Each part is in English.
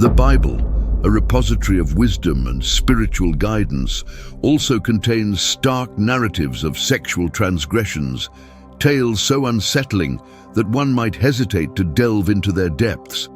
The Bible, a repository of wisdom and spiritual guidance, also contains stark narratives of sexual transgressions, tales so unsettling that one might hesitate to delve into their depths.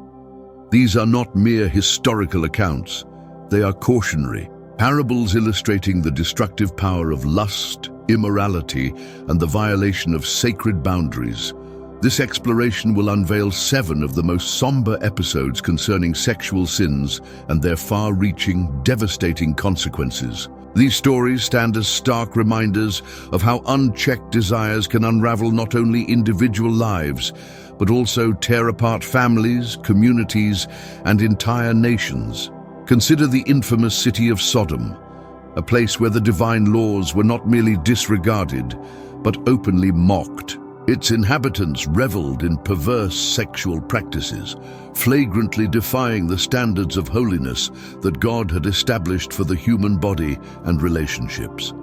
These are not mere historical accounts. They are cautionary, parables illustrating the destructive power of lust, immorality, and the violation of sacred boundaries. This exploration will unveil 7 of the most somber episodes concerning sexual sins and their far-reaching, devastating consequences. These stories stand as stark reminders of how unchecked desires can unravel not only individual lives, but also tear apart families, communities, and entire nations. Consider the infamous city of Sodom, a place where the divine laws were not merely disregarded, but openly mocked. Its inhabitants reveled in perverse sexual practices, flagrantly defying the standards of holiness that God had established for the human body and relationships.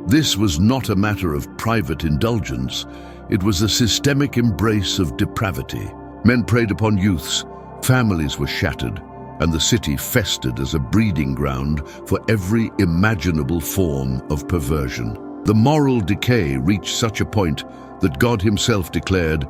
This was not a matter of private indulgence, it was a systemic embrace of depravity. Men preyed upon youths, families were shattered, and the city festered as a breeding ground for every imaginable form of perversion. The moral decay reached such a point that God himself declared,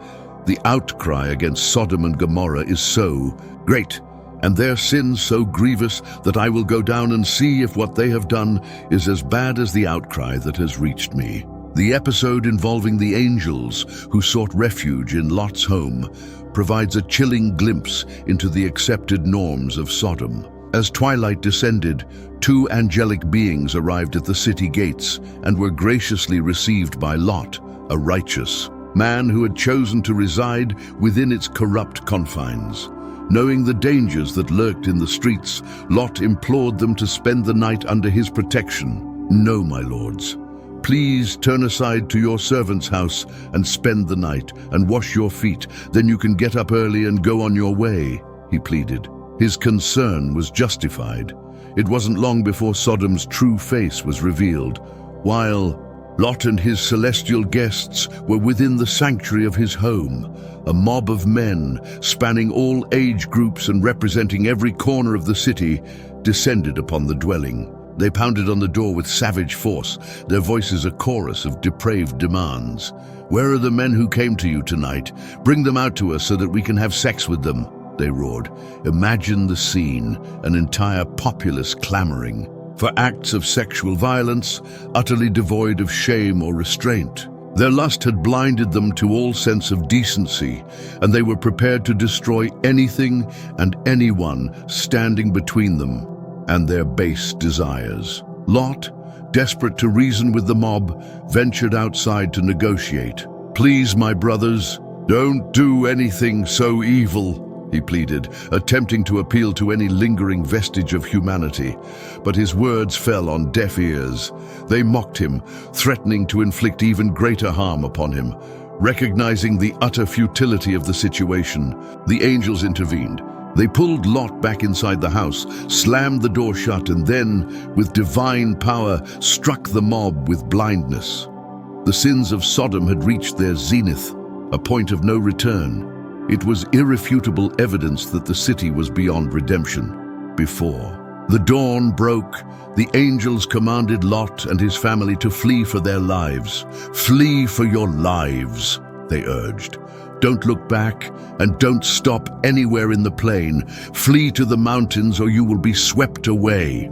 "The outcry against Sodom and Gomorrah is so great, and their sins so grievous, that I will go down and see if what they have done is as bad as the outcry that has reached me." The episode involving the angels who sought refuge in Lot's home provides a chilling glimpse into the accepted norms of Sodom. As twilight descended, 2 angelic beings arrived at the city gates and were graciously received by Lot, a righteous man who had chosen to reside within its corrupt confines. Knowing the dangers that lurked in the streets, Lot implored them to spend the night under his protection. "No, my lords. Please turn aside to your servant's house and spend the night and wash your feet. Then you can get up early and go on your way," he pleaded. His concern was justified. It wasn't long before Sodom's true face was revealed. While Lot and his celestial guests were within the sanctuary of his home, a mob of men, spanning all age groups and representing every corner of the city, descended upon the dwelling. They pounded on the door with savage force, their voices a chorus of depraved demands. "Where are the men who came to you tonight? Bring them out to us so that we can have sex with them," they roared. Imagine the scene, an entire populace clamoring for acts of sexual violence, utterly devoid of shame or restraint. Their lust had blinded them to all sense of decency, and they were prepared to destroy anything and anyone standing between them and their base desires. Lot, desperate to reason with the mob, ventured outside to negotiate. "Please, my brothers, don't do anything so evil," he pleaded, attempting to appeal to any lingering vestige of humanity. But his words fell on deaf ears. They mocked him, threatening to inflict even greater harm upon him. Recognizing the utter futility of the situation, the angels intervened. They pulled Lot back inside the house, slammed the door shut, and then, with divine power, struck the mob with blindness. The sins of Sodom had reached their zenith, a point of no return. It was irrefutable evidence that the city was beyond redemption. Before the dawn broke, the angels commanded Lot and his family to flee for their lives. "Flee for your lives," they urged. "Don't look back and don't stop anywhere in the plain. Flee to the mountains or you will be swept away."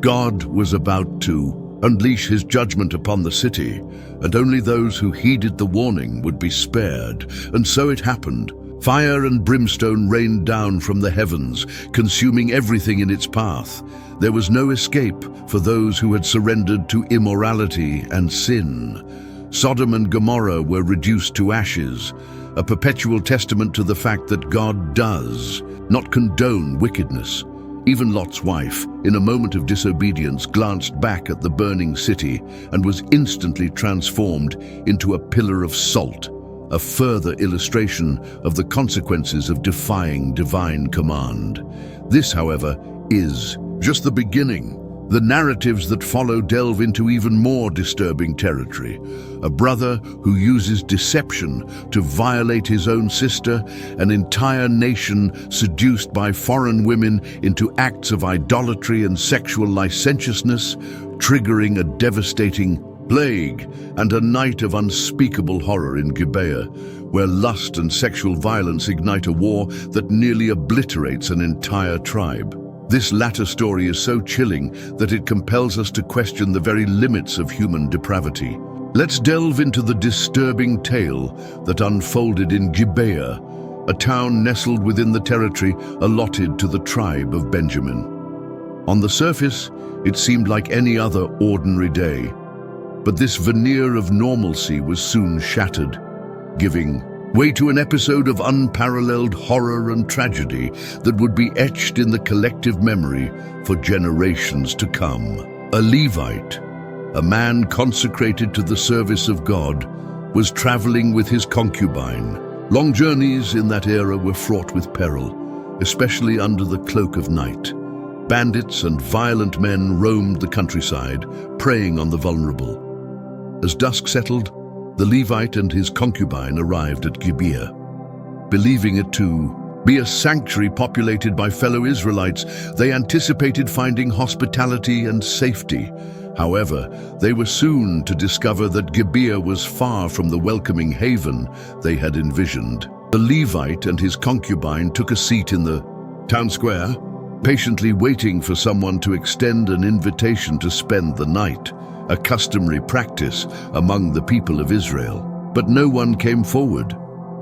God was about to unleash his judgment upon the city, and only those who heeded the warning would be spared. And so it happened. Fire and brimstone rained down from the heavens, consuming everything in its path. There was no escape for those who had surrendered to immorality and sin. Sodom and Gomorrah were reduced to ashes, a perpetual testament to the fact that God does not condone wickedness. Even Lot's wife, in a moment of disobedience, glanced back at the burning city and was instantly transformed into a pillar of salt, a further illustration of the consequences of defying divine command. This, however, is just the beginning. The narratives that follow delve into even more disturbing territory. A brother who uses deception to violate his own sister, an entire nation seduced by foreign women into acts of idolatry and sexual licentiousness, triggering a devastating plague, and a night of unspeakable horror in Gibeah, where lust and sexual violence ignite a war that nearly obliterates an entire tribe. This latter story is so chilling that it compels us to question the very limits of human depravity. Let's delve into the disturbing tale that unfolded in Gibeah, a town nestled within the territory allotted to the tribe of Benjamin. On the surface, it seemed like any other ordinary day, but this veneer of normalcy was soon shattered, giving way to an episode of unparalleled horror and tragedy that would be etched in the collective memory for generations to come. A Levite, a man consecrated to the service of God, was traveling with his concubine. Long journeys in that era were fraught with peril, especially under the cloak of night. Bandits and violent men roamed the countryside, preying on the vulnerable. As dusk settled, the Levite and his concubine arrived at Gibeah. Believing it to be a sanctuary populated by fellow Israelites, they anticipated finding hospitality and safety. However, they were soon to discover that Gibeah was far from the welcoming haven they had envisioned. The Levite and his concubine took a seat in the town square, patiently waiting for someone to extend an invitation to spend the night, a customary practice among the people of Israel. But no one came forward.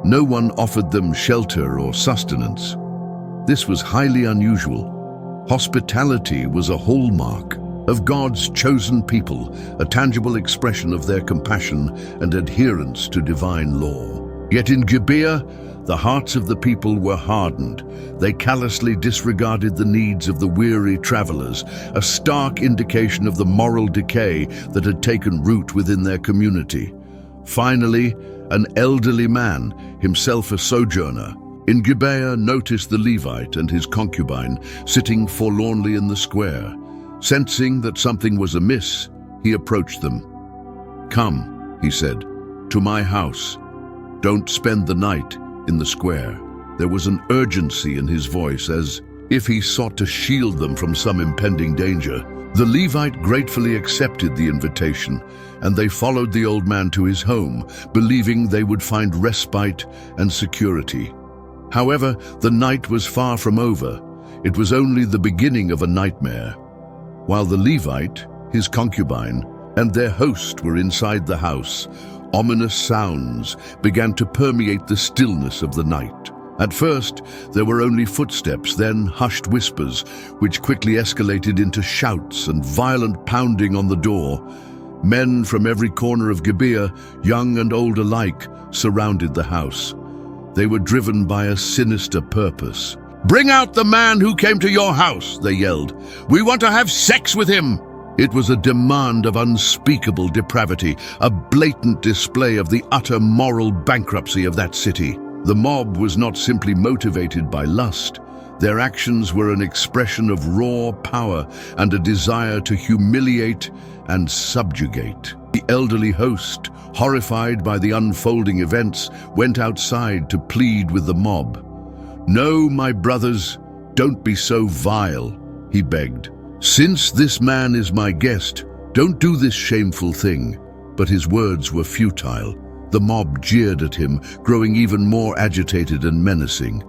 No one offered them shelter or sustenance. This was highly unusual. Hospitality was a hallmark of God's chosen people, a tangible expression of their compassion and adherence to divine law. Yet in Gibeah, the hearts of the people were hardened. They callously disregarded the needs of the weary travelers, a stark indication of the moral decay that had taken root within their community. Finally, an elderly man, himself a sojourner, in Gibeah noticed the Levite and his concubine sitting forlornly in the square. Sensing that something was amiss, he approached them. "Come," he said, "to my house. Don't spend the night in the square." There was an urgency in his voice, as if he sought to shield them from some impending danger. The Levite gratefully accepted the invitation, and they followed the old man to his home, believing they would find respite and security. However, the night was far from over. It was only the beginning of a nightmare. While the Levite, his concubine, and their host were inside the house, ominous sounds began to permeate the stillness of the night. At first, there were only footsteps, then hushed whispers, which quickly escalated into shouts and violent pounding on the door. Men from every corner of Gibeah, young and old alike, surrounded the house. They were driven by a sinister purpose. "Bring out the man who came to your house," they yelled. "We want to have sex with him." It was a demand of unspeakable depravity, a blatant display of the utter moral bankruptcy of that city. The mob was not simply motivated by lust. Their actions were an expression of raw power and a desire to humiliate and subjugate. The elderly host, horrified by the unfolding events, went outside to plead with the mob. "No, my brothers, don't be so vile," he begged. "Since this man is my guest, don't do this shameful thing." But his words were futile. The mob jeered at him, growing even more agitated and menacing.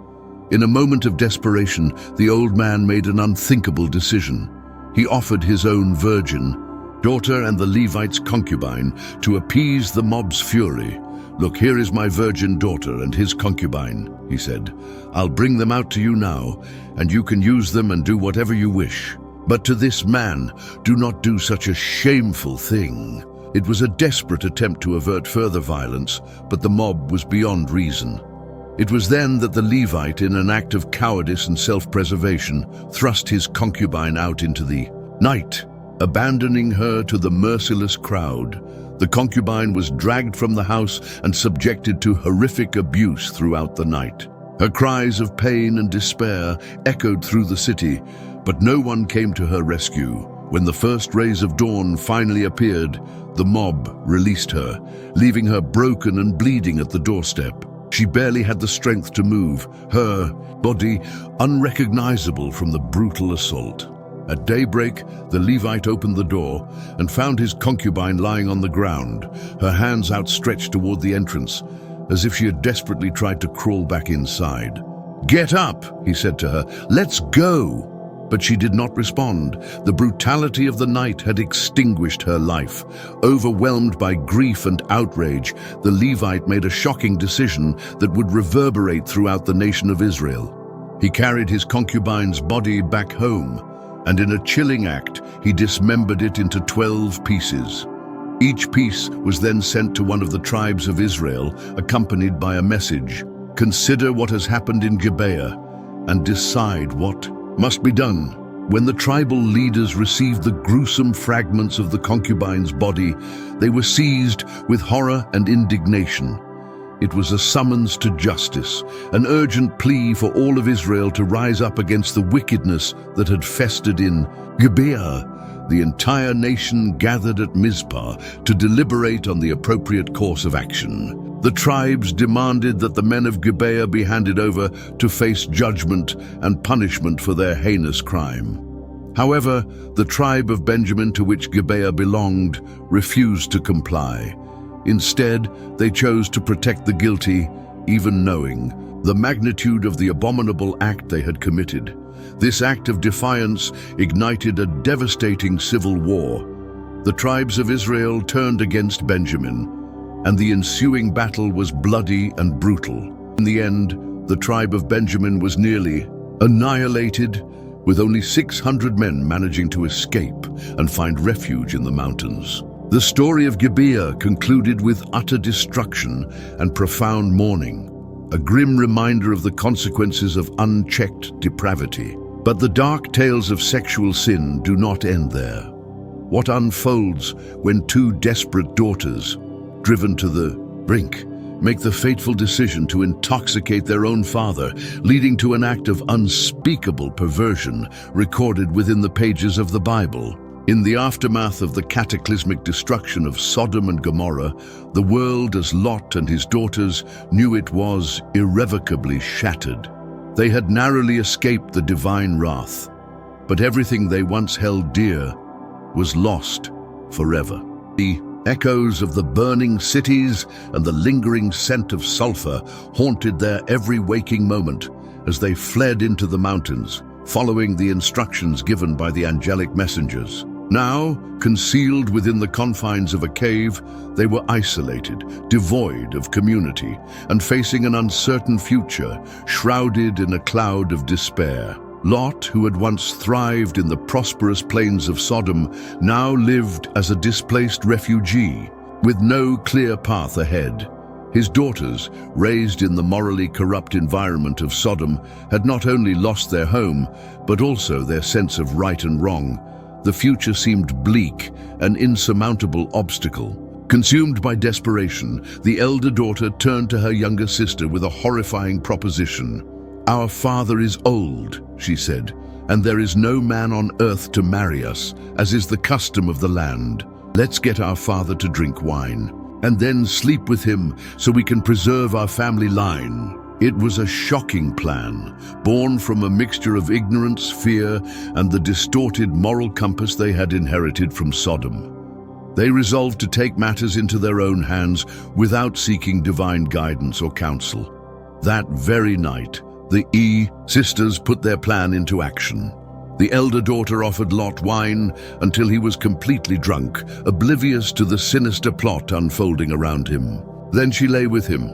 In a moment of desperation, the old man made an unthinkable decision. He offered his own virgin, daughter and the Levite's concubine, to appease the mob's fury. "Look, here is my virgin daughter and his concubine," he said. "I'll bring them out to you now, and you can use them and do whatever you wish. But to this man, do not do such a shameful thing." It was a desperate attempt to avert further violence, but the mob was beyond reason. It was then that the Levite, in an act of cowardice and self-preservation, thrust his concubine out into the night, abandoning her to the merciless crowd. The concubine was dragged from the house and subjected to horrific abuse throughout the night. Her cries of pain and despair echoed through the city, but no one came to her rescue. When the first rays of dawn finally appeared, the mob released her, leaving her broken and bleeding at the doorstep. She barely had the strength to move, her body unrecognizable from the brutal assault. At daybreak, the Levite opened the door and found his concubine lying on the ground, her hands outstretched toward the entrance, as if she had desperately tried to crawl back inside. "Get up," he said to her. "Let's go." But she did not respond. The brutality of the night had extinguished her life. Overwhelmed by grief and outrage, the Levite made a shocking decision that would reverberate throughout the nation of Israel. He carried his concubine's body back home, and in a chilling act, he dismembered it into 12 pieces. Each piece was then sent to one of the tribes of Israel, accompanied by a message: "Consider what has happened in Gibeah, and decide what must be done." When the tribal leaders received the gruesome fragments of the concubine's body, they were seized with horror and indignation. It was a summons to justice, an urgent plea for all of Israel to rise up against the wickedness that had festered in Gibeah. The entire nation gathered at Mizpah to deliberate on the appropriate course of action. The tribes demanded that the men of Gibeah be handed over to face judgment and punishment for their heinous crime. However, the tribe of Benjamin, to which Gibeah belonged, refused to comply. Instead, they chose to protect the guilty, even knowing the magnitude of the abominable act they had committed. This act of defiance ignited a devastating civil war. The tribes of Israel turned against Benjamin, and the ensuing battle was bloody and brutal. In the end, the tribe of Benjamin was nearly annihilated, with only 600 men managing to escape and find refuge in the mountains. The story of Gibeah concluded with utter destruction and profound mourning, a grim reminder of the consequences of unchecked depravity. But the dark tales of sexual sin do not end there. What unfolds when two desperate daughters, driven to the brink, make the fateful decision to intoxicate their own father, leading to an act of unspeakable perversion recorded within the pages of the Bible. In the aftermath of the cataclysmic destruction of Sodom and Gomorrah, the world, as Lot and his daughters knew it, was irrevocably shattered. They had narrowly escaped the divine wrath, but everything they once held dear was lost forever. The echoes of the burning cities and the lingering scent of sulfur haunted their every waking moment as they fled into the mountains, following the instructions given by the angelic messengers. Now, concealed within the confines of a cave, they were isolated, devoid of community, and facing an uncertain future, shrouded in a cloud of despair. Lot, who had once thrived in the prosperous plains of Sodom, now lived as a displaced refugee, with no clear path ahead. His daughters, raised in the morally corrupt environment of Sodom, had not only lost their home, but also their sense of right and wrong. The future seemed bleak, an insurmountable obstacle. Consumed by desperation, the elder daughter turned to her younger sister with a horrifying proposition. "Our father is old," she said, "and there is no man on earth to marry us, as is the custom of the land. Let's get our father to drink wine, and then sleep with him so we can preserve our family line." It was a shocking plan, born from a mixture of ignorance, fear, and the distorted moral compass they had inherited from Sodom. They resolved to take matters into their own hands without seeking divine guidance or counsel. That very night, the sisters put their plan into action. The elder daughter offered Lot wine until he was completely drunk, oblivious to the sinister plot unfolding around him. Then she lay with him.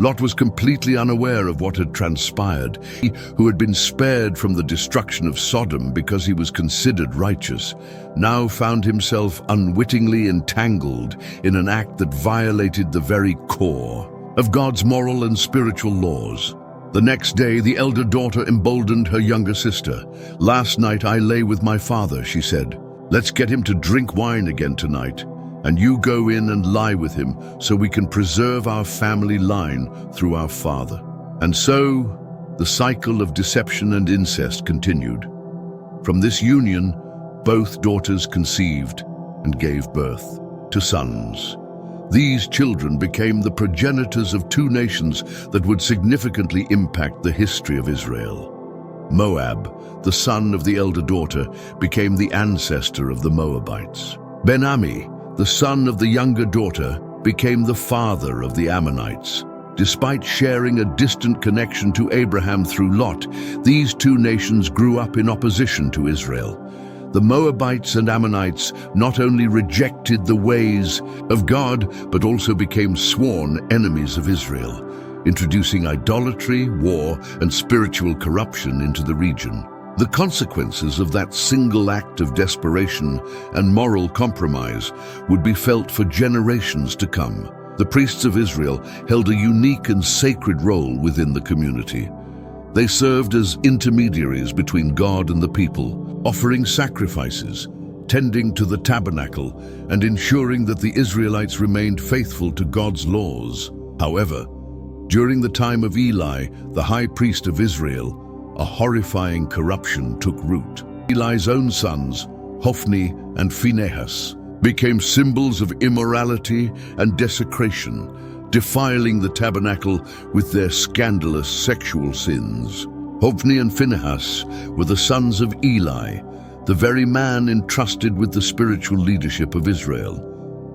Lot was completely unaware of what had transpired. He, who had been spared from the destruction of Sodom because he was considered righteous, now found himself unwittingly entangled in an act that violated the very core of God's moral and spiritual laws. The next day, the elder daughter emboldened her younger sister. "Last night I lay with my father," she said. "Let's get him to drink wine again tonight, and you go in and lie with him so we can preserve our family line through our father." And so, the cycle of deception and incest continued. From this union, Both daughters conceived and gave birth to sons. These children became the progenitors of two nations that would significantly impact the history of Israel. Moab, the son of the elder daughter, became the ancestor of the Moabites. Ben-Ami, the son of the younger daughter, became the father of the Ammonites. Despite sharing a distant connection to Abraham through Lot, these two nations grew up in opposition to Israel. The Moabites and Ammonites not only rejected the ways of God, but also became sworn enemies of Israel, introducing idolatry, war, and spiritual corruption into the region. The consequences of that single act of desperation and moral compromise would be felt for generations to come. The priests of Israel held a unique and sacred role within the community. They served as intermediaries between God and the people, offering sacrifices, tending to the tabernacle, and ensuring that the Israelites remained faithful to God's laws. However, during the time of Eli, the high priest of Israel, a horrifying corruption took root. Eli's own sons, Hophni and Phinehas, became symbols of immorality and desecration, defiling the tabernacle with their scandalous sexual sins. Hophni and Phinehas were the sons of Eli, the very man entrusted with the spiritual leadership of Israel.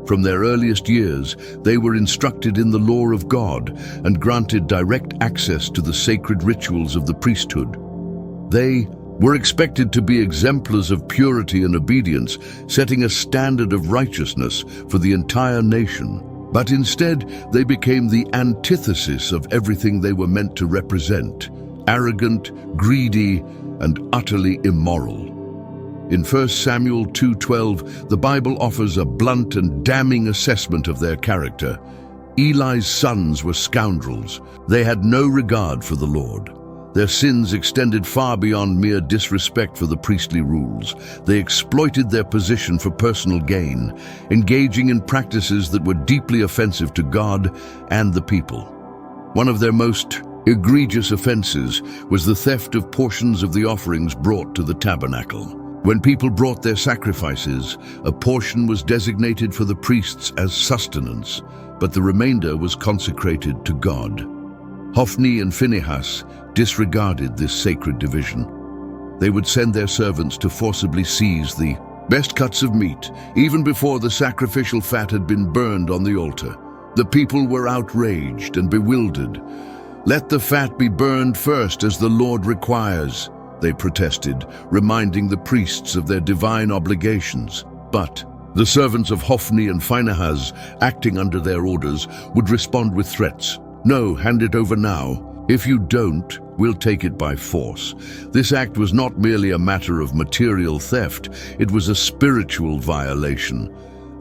From their earliest years, they were instructed in the law of God and granted direct access to the sacred rituals of the priesthood. They were expected to be exemplars of purity and obedience, setting a standard of righteousness for the entire nation. But instead, they became the antithesis of everything they were meant to represent: arrogant, greedy, and utterly immoral. In 1 Samuel 2:12, the Bible offers a blunt and damning assessment of their character. Eli's sons were scoundrels. They had no regard for the Lord. Their sins extended far beyond mere disrespect for the priestly rules. They exploited their position for personal gain, engaging in practices that were deeply offensive to God and the people. One of their most egregious offenses was the theft of portions of the offerings brought to the tabernacle. When people brought their sacrifices, a portion was designated for the priests as sustenance, but the remainder was consecrated to God. Hophni and Phinehas disregarded this sacred division. They would send their servants to forcibly seize the best cuts of meat, even before the sacrificial fat had been burned on the altar. The people were outraged and bewildered. "Let the fat be burned first, as the Lord requires," they protested, reminding the priests of their divine obligations. But the servants of Hophni and Phinehas, acting under their orders, would respond with threats. "No, hand it over now. If you don't, we'll take it by force." This act was not merely a matter of material theft, it was a spiritual violation.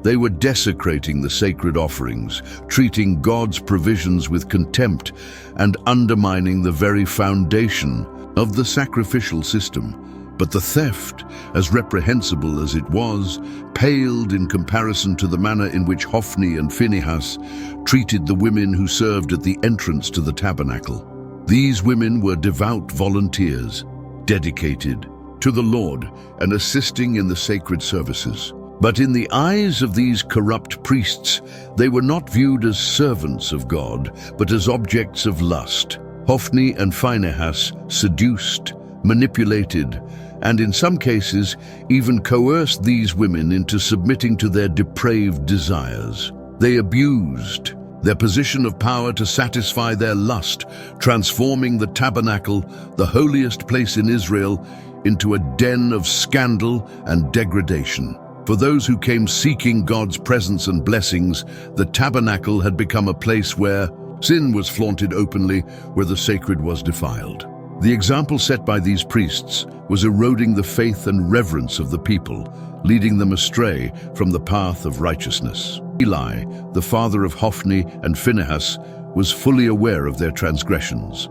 They were desecrating the sacred offerings, treating God's provisions with contempt, and undermining the very foundation of the sacrificial system. But the theft, as reprehensible as it was, paled in comparison to the manner in which Hophni and Phinehas treated the women who served at the entrance to the tabernacle. These women were devout volunteers, dedicated to the Lord and assisting in the sacred services. But in the eyes of these corrupt priests, they were not viewed as servants of God, but as objects of lust. Hophni and Phinehas seduced, manipulated, and in some cases even coerced these women into submitting to their depraved desires. They abused their position of power to satisfy their lust, transforming the tabernacle, the holiest place in Israel, into a den of scandal and degradation. For those who came seeking God's presence and blessings, the tabernacle had become a place where sin was flaunted openly, where the sacred was defiled. The example set by these priests was eroding the faith and reverence of the people, leading them astray from the path of righteousness. Eli, the father of Hophni and Phinehas, was fully aware of their transgressions.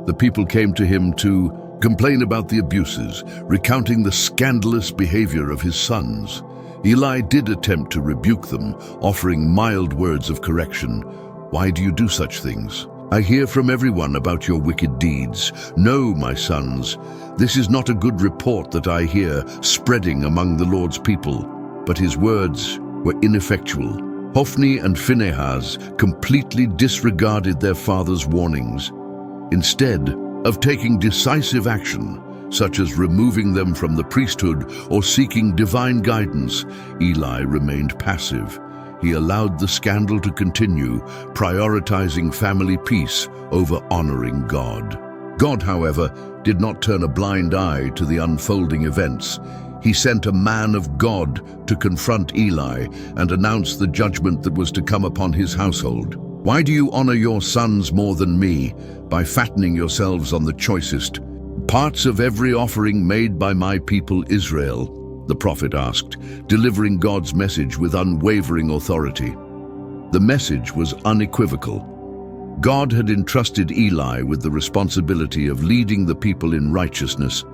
The people came to him to complain about the abuses, recounting the scandalous behavior of his sons. Eli did attempt to rebuke them, offering mild words of correction. "Why do you do such things? I hear from everyone about your wicked deeds. No, my sons, this is not a good report that I hear spreading among the Lord's people." But his words were ineffectual. Hophni and Phinehas completely disregarded their father's warnings. Instead of taking decisive action, such as removing them from the priesthood or seeking divine guidance, Eli remained passive. He allowed the scandal to continue, prioritizing family peace over honoring God. God, however, did not turn a blind eye to the unfolding events. He sent a man of God to confront Eli and announce the judgment that was to come upon his household. "Why do you honor your sons more than me by fattening yourselves on the choicest parts of every offering made by my people Israel?" the prophet asked, delivering God's message with unwavering authority. The message was unequivocal. God had entrusted Eli with the responsibility of leading the people in righteousness,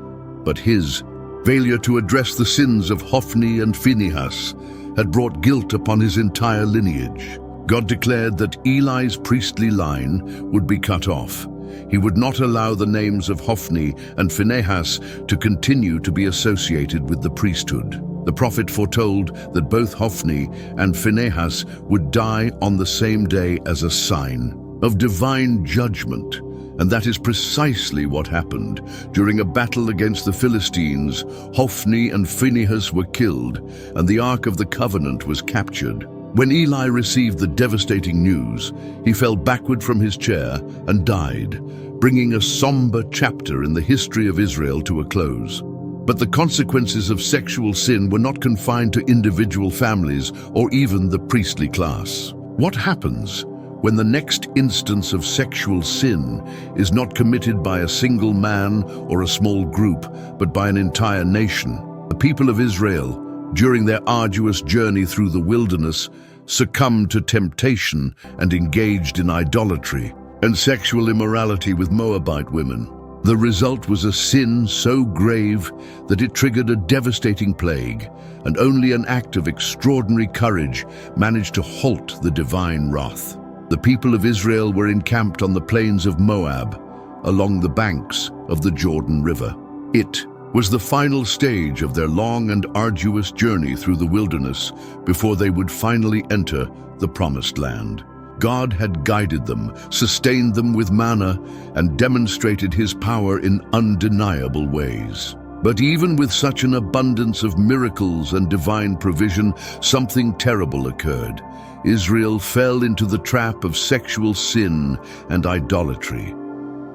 but his failure to address the sins of Hophni and Phinehas had brought guilt upon his entire lineage. God declared that Eli's priestly line would be cut off. He would not allow the names of Hophni and Phinehas to continue to be associated with the priesthood. The prophet foretold that both Hophni and Phinehas would die on the same day as a sign of divine judgment. And that is precisely what happened. During a battle against the Philistines, Hophni and Phinehas were killed, and the Ark of the Covenant was captured. When Eli received the devastating news, he fell backward from his chair and died, bringing a somber chapter in the history of Israel to a close. But the consequences of sexual sin were not confined to individual families or even the priestly class. What happens when the next instance of sexual sin is not committed by a single man or a small group, but by an entire nation? The people of Israel, during their arduous journey through the wilderness, succumbed to temptation and engaged in idolatry and sexual immorality with Moabite women. The result was a sin so grave that it triggered a devastating plague, and only an act of extraordinary courage managed to halt the divine wrath. The people of Israel were encamped on the plains of Moab, along the banks of the Jordan River. It was the final stage of their long and arduous journey through the wilderness before they would finally enter the Promised Land. God had guided them, sustained them with manna, and demonstrated his power in undeniable ways. But even with such an abundance of miracles and divine provision, something terrible occurred. Israel fell into the trap of sexual sin and idolatry.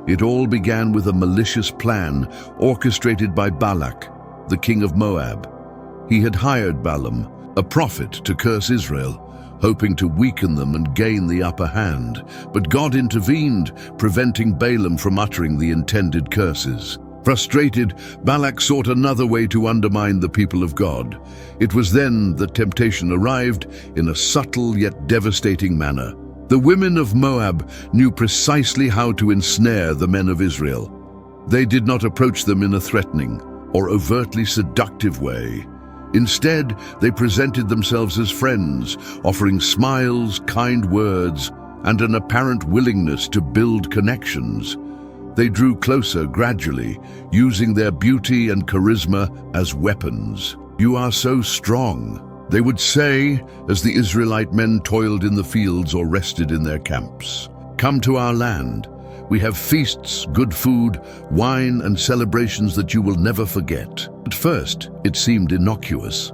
It all began with a malicious plan orchestrated by Balak, the king of Moab. He had hired Balaam, a prophet, to curse Israel, hoping to weaken them and gain the upper hand. But God intervened, preventing Balaam from uttering the intended curses. Frustrated, Balak sought another way to undermine the people of God. It was then that temptation arrived in a subtle yet devastating manner. The women of Moab knew precisely how to ensnare the men of Israel. They did not approach them in a threatening or overtly seductive way. Instead, they presented themselves as friends, offering smiles, kind words, and an apparent willingness to build connections. They drew closer gradually, using their beauty and charisma as weapons. "You are so strong," they would say as the Israelite men toiled in the fields or rested in their camps. "Come to our land. We have feasts, good food, wine, and celebrations that you will never forget." At first, it seemed innocuous.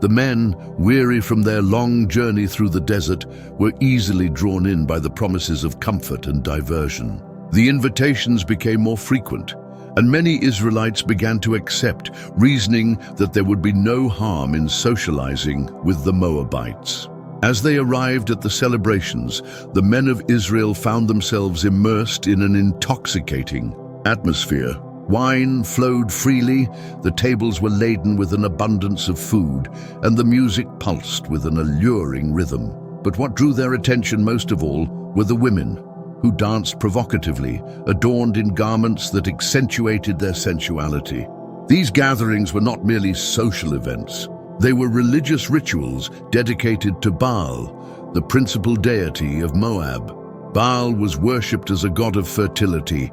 The men, weary from their long journey through the desert, were easily drawn in by the promises of comfort and diversion. The invitations became more frequent, and many Israelites began to accept, reasoning that there would be no harm in socializing with the Moabites. As they arrived at the celebrations, the men of Israel found themselves immersed in an intoxicating atmosphere. Wine flowed freely, the tables were laden with an abundance of food, and the music pulsed with an alluring rhythm. But what drew their attention most of all were the women, who danced provocatively, adorned in garments that accentuated their sensuality. These gatherings were not merely social events. They were religious rituals dedicated to Baal, the principal deity of Moab. Baal was worshipped as a god of fertility,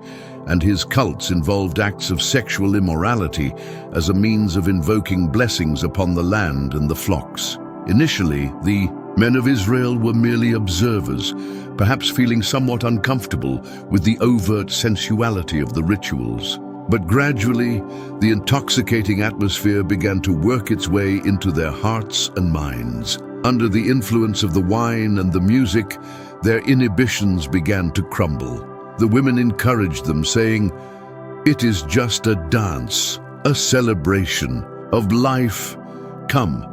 and his cults involved acts of sexual immorality as a means of invoking blessings upon the land and the flocks. Initially, the men of Israel were merely observers, perhaps feeling somewhat uncomfortable with the overt sensuality of the rituals. But gradually, the intoxicating atmosphere began to work its way into their hearts and minds. Under the influence of the wine and the music, their inhibitions began to crumble. The women encouraged them, saying, "It is just a dance, a celebration of life. Come,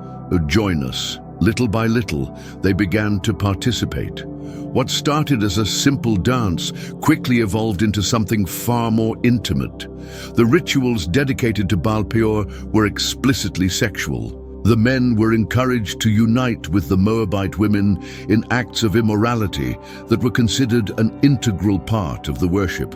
join us." Little by little, they began to participate. What started as a simple dance quickly evolved into something far more intimate. The rituals dedicated to Baal Peor were explicitly sexual. The men were encouraged to unite with the Moabite women in acts of immorality that were considered an integral part of the worship.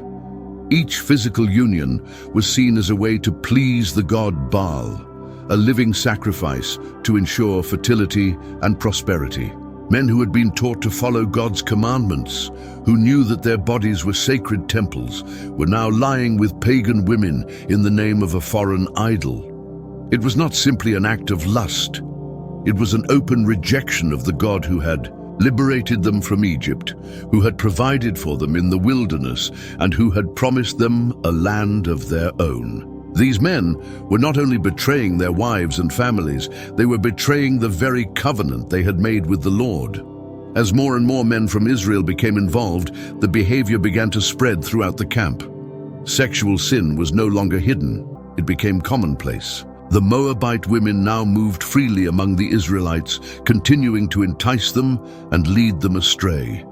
Each physical union was seen as a way to please the god Baal, a living sacrifice to ensure fertility and prosperity. Men who had been taught to follow God's commandments, who knew that their bodies were sacred temples, were now lying with pagan women in the name of a foreign idol. It was not simply an act of lust. It was an open rejection of the God who had liberated them from Egypt, who had provided for them in the wilderness, and who had promised them a land of their own. These men were not only betraying their wives and families, they were betraying the very covenant they had made with the Lord. As more and more men from Israel became involved, the behavior began to spread throughout the camp. Sexual sin was no longer hidden. It became commonplace. The Moabite women now moved freely among the Israelites, continuing to entice them and lead them astray.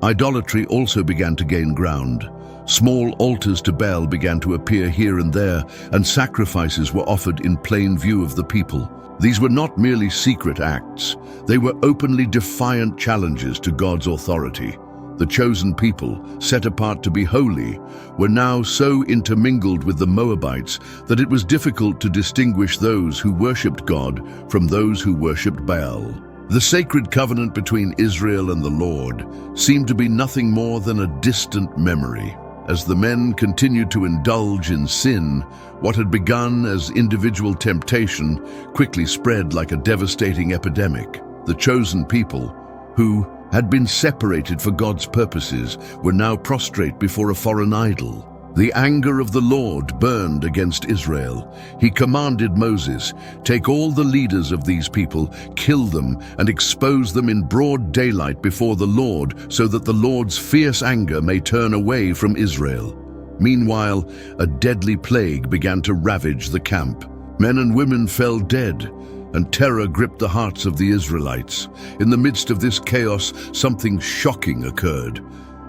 Idolatry also began to gain ground. Small altars to Baal began to appear here and there, and sacrifices were offered in plain view of the people. These were not merely secret acts. They were openly defiant challenges to God's authority. The chosen people, set apart to be holy, were now so intermingled with the Moabites that it was difficult to distinguish those who worshipped God from those who worshipped Baal. The sacred covenant between Israel and the Lord seemed to be nothing more than a distant memory. As the men continued to indulge in sin, what had begun as individual temptation quickly spread like a devastating epidemic. The chosen people, who had been separated for God's purposes, were now prostrate before a foreign idol. The anger of the Lord burned against Israel. He commanded Moses, "Take all the leaders of these people, kill them, and expose them in broad daylight before the Lord, so that the Lord's fierce anger may turn away from Israel." Meanwhile, a deadly plague began to ravage the camp. Men and women fell dead, and terror gripped the hearts of the Israelites. In the midst of this chaos, something shocking occurred.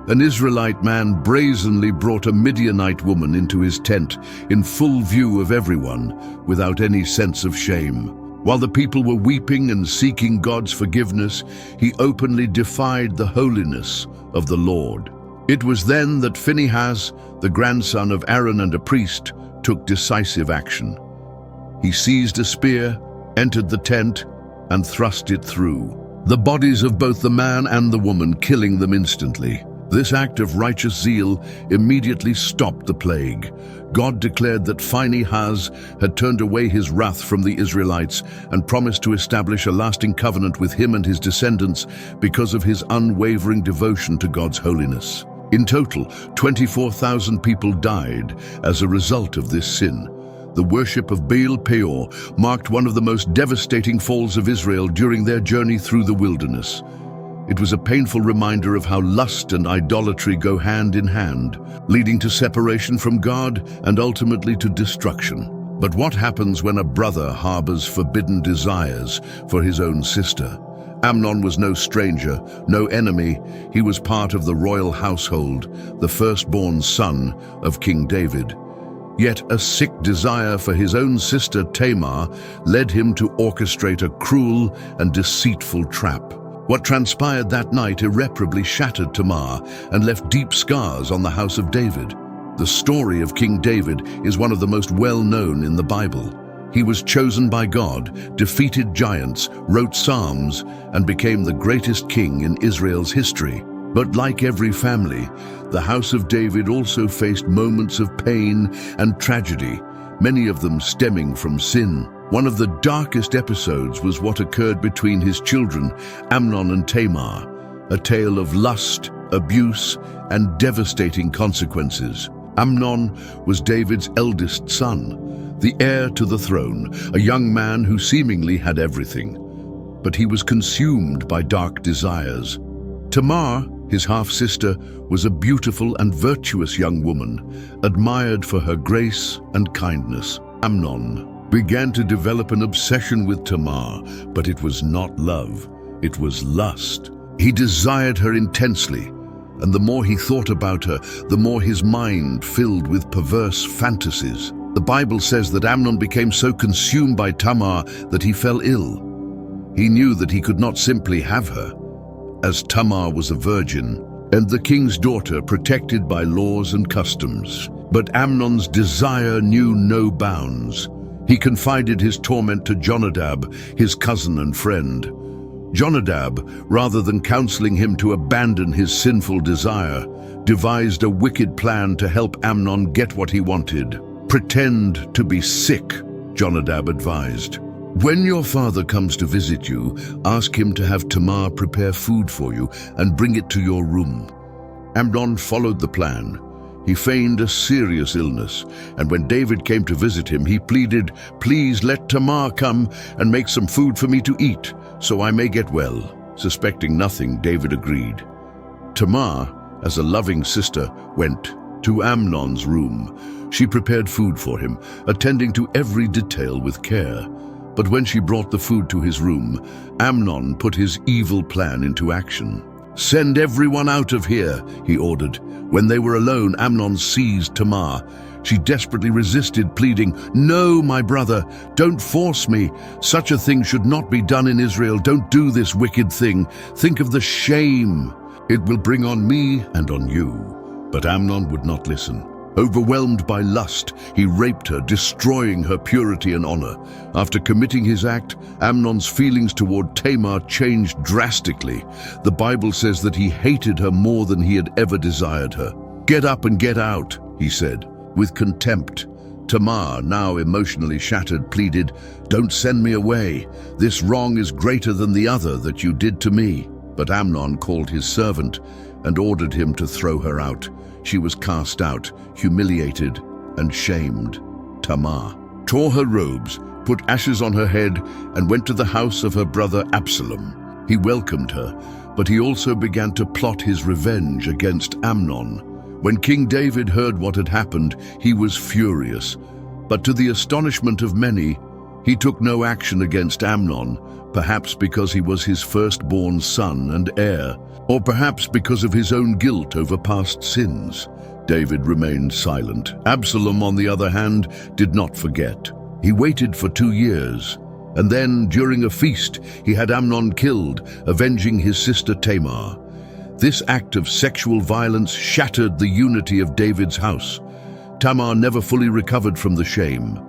An Israelite man brazenly brought a Midianite woman into his tent in full view of everyone, without any sense of shame. While the people were weeping and seeking God's forgiveness, he openly defied the holiness of the Lord. It was then that Phinehas, the grandson of Aaron and a priest, took decisive action. He seized a spear, entered the tent, and thrust it through the bodies of both the man and the woman, killing them instantly. This act of righteous zeal immediately stopped the plague. God declared that Phinehas had turned away his wrath from the Israelites and promised to establish a lasting covenant with him and his descendants because of his unwavering devotion to God's holiness. In total, 24,000 people died as a result of this sin. The worship of Baal Peor marked one of the most devastating falls of Israel during their journey through the wilderness. It was a painful reminder of how lust and idolatry go hand in hand, leading to separation from God and ultimately to destruction. But what happens when a brother harbors forbidden desires for his own sister? Amnon was no stranger, no enemy. He was part of the royal household, the firstborn son of King David. Yet a sick desire for his own sister Tamar led him to orchestrate a cruel and deceitful trap. What transpired that night irreparably shattered Tamar and left deep scars on the house of David. The story of King David is one of the most well-known in the Bible. He was chosen by God, defeated giants, wrote psalms, and became the greatest king in Israel's history. But like every family, the house of David also faced moments of pain and tragedy, many of them stemming from sin. One of the darkest episodes was what occurred between his children, Amnon and Tamar, a tale of lust, abuse, and devastating consequences. Amnon was David's eldest son, the heir to the throne, a young man who seemingly had everything. But he was consumed by dark desires. Tamar, his half-sister, was a beautiful and virtuous young woman, admired for her grace and kindness. Amnon began to develop an obsession with Tamar, but it was not love, it was lust. He desired her intensely, and the more he thought about her, the more his mind filled with perverse fantasies. The Bible says that Amnon became so consumed by Tamar that he fell ill. He knew that he could not simply have her, as Tamar was a virgin and the king's daughter protected by laws and customs. But Amnon's desire knew no bounds. He confided his torment to Jonadab, his cousin and friend. Jonadab, rather than counseling him to abandon his sinful desire, devised a wicked plan to help Amnon get what he wanted. "Pretend to be sick," Jonadab advised. "When your father comes to visit you, ask him to have Tamar prepare food for you and bring it to your room." Amnon followed the plan. He feigned a serious illness, and when David came to visit him, he pleaded, "Please let Tamar come and make some food for me to eat, so I may get well." Suspecting nothing, David agreed. Tamar, as a loving sister, went to Amnon's room. She prepared food for him, attending to every detail with care. But when she brought the food to his room, Amnon put his evil plan into action. "Send everyone out of here," he ordered. When they were alone, Amnon seized Tamar. She desperately resisted, pleading, "No, my brother, don't force me. Such a thing should not be done in Israel. Don't do this wicked thing. Think of the shame it will bring on me and on you." But Amnon would not listen. Overwhelmed by lust, he raped her, destroying her purity and honor. After committing his act, Amnon's feelings toward Tamar changed drastically. The Bible says that he hated her more than he had ever desired her. "Get up and get out," he said, with contempt. Tamar, now emotionally shattered, pleaded, "Don't send me away. This wrong is greater than the other that you did to me." But Amnon called his servant and ordered him to throw her out. She was cast out, humiliated and shamed. Tamar tore her robes, put ashes on her head, and went to the house of her brother Absalom. He welcomed her, but he also began to plot his revenge against Amnon. When King David heard what had happened, he was furious. But to the astonishment of many, he took no action against Amnon, perhaps because he was his firstborn son and heir, or perhaps because of his own guilt over past sins. David remained silent. Absalom, on the other hand, did not forget. He waited for 2 years, and then, during a feast, he had Amnon killed, avenging his sister Tamar. This act of sexual violence shattered the unity of David's house. Tamar never fully recovered from the shame.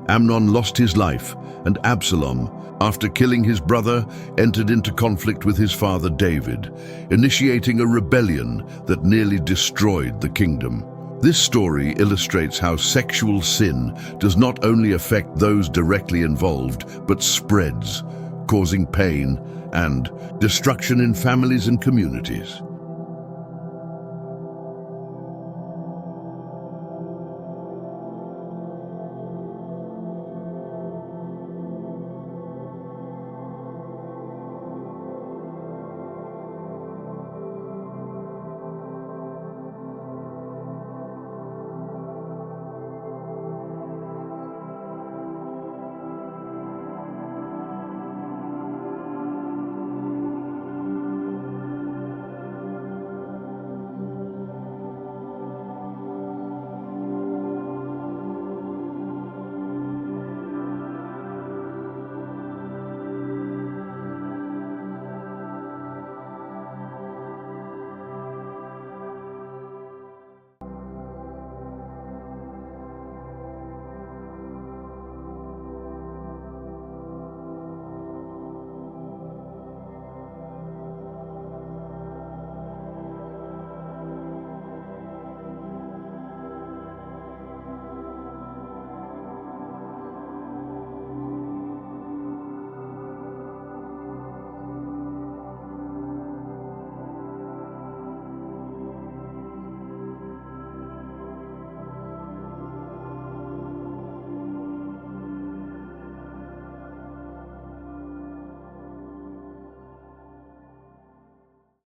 Amnon lost his life, and Absalom, after killing his brother, entered into conflict with his father David, initiating a rebellion that nearly destroyed the kingdom. This story illustrates how sexual sin does not only affect those directly involved, but spreads, causing pain and destruction in families and communities.